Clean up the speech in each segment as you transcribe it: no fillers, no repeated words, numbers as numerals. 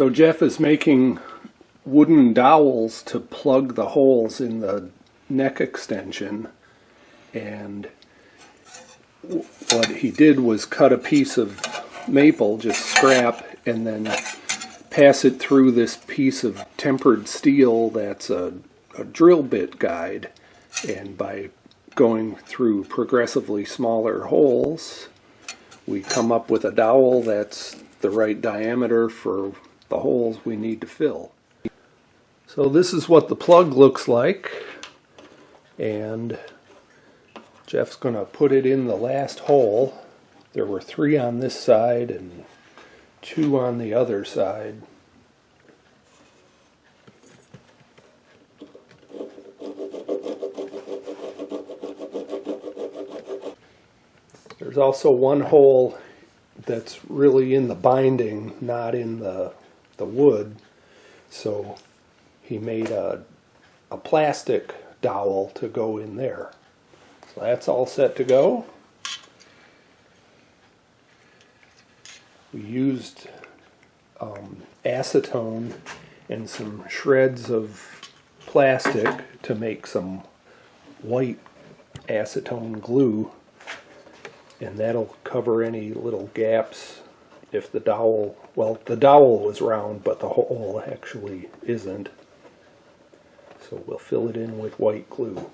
So Jeff is making wooden dowels to plug the holes in the neck extension, and what he did was cut a piece of maple, just scrap, and then pass it through this piece of tempered steel that's a drill bit guide, and by going through progressively smaller holes we come up with a dowel that's the right diameter for the holes we need to fill. So this is what the plug looks like, and Jeff's going to put it in the last hole. There were 3 on this side and 2 on the other side. There's also one hole that's really in the binding, not in the wood. So he made a plastic dowel to go in there. So that's all set to go. We used acetone and some shreds of plastic to make some white acetone glue, and that'll cover any little gaps if the dowel, well, the dowel was round but the hole actually isn't. So we'll fill it in with white glue.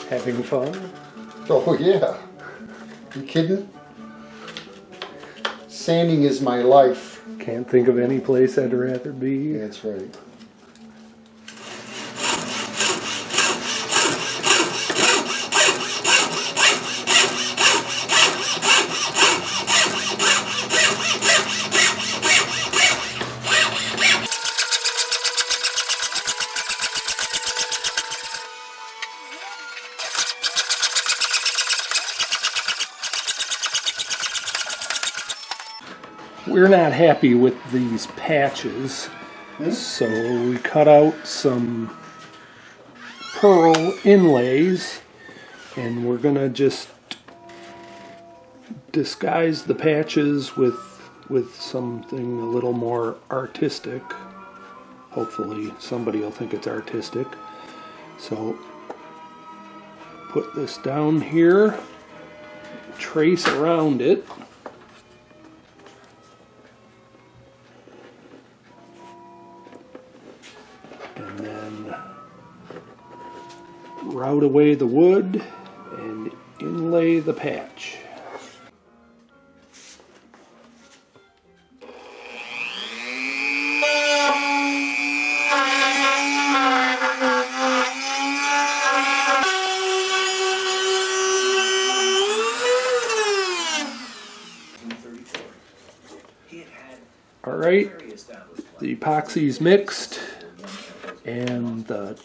Having fun? Oh yeah. You kidding? Sanding is my life. Can't think of any place I'd rather be. That's right. We're not happy with these patches, so we cut out some pearl inlays, and we're gonna just disguise the patches with something a little more artistic. Hopefully somebody will think it's artistic. So put this down here, trace around it. And then route away the wood and inlay the patch. All right, the epoxy's mixed and the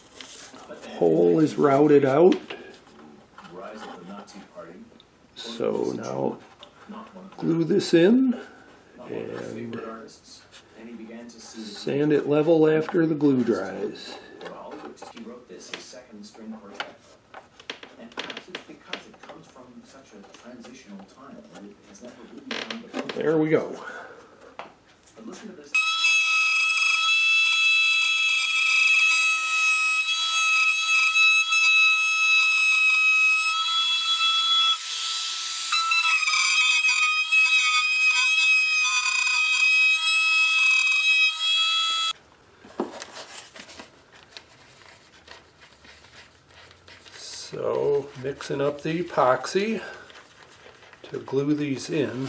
hole is routed out. So now glue this in and sand it level after the glue dries. There we go. So mixing up the epoxy to glue these in.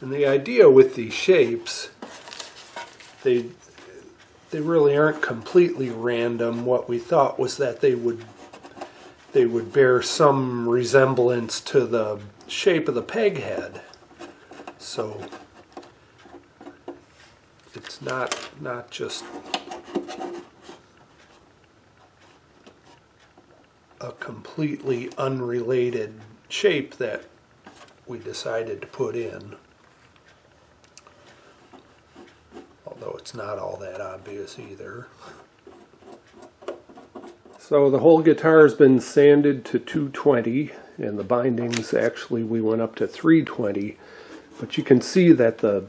And the idea with these shapes, they really aren't completely random. What we thought was that they would bear some resemblance to the shape of the peg head. So it's not just a completely unrelated shape that we decided to put in. Although it's not all that obvious either. So the whole guitar has been sanded to 220, and the bindings, actually we went up to 320, but you can see that the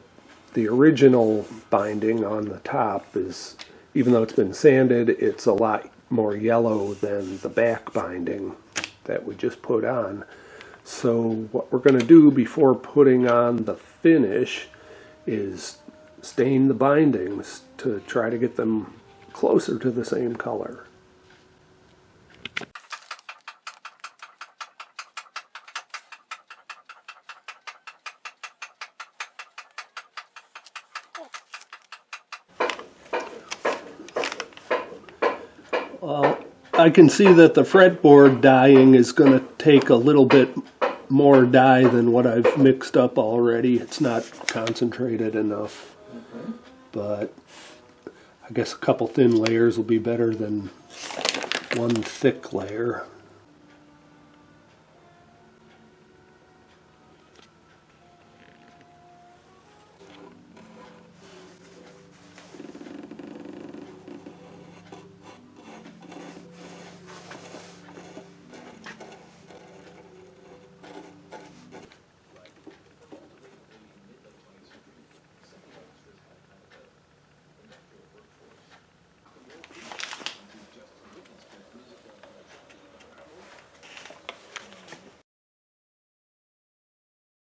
original binding on the top is, even though it's been sanded, it's a lot more yellow than the back binding that we just put on. So what we're going to do before putting on the finish is stain the bindings to try to get them closer to the same color. I can see that the fretboard dyeing is going to take a little bit more dye than what I've mixed up already. It's not concentrated enough, but I guess a couple thin layers will be better than one thick layer.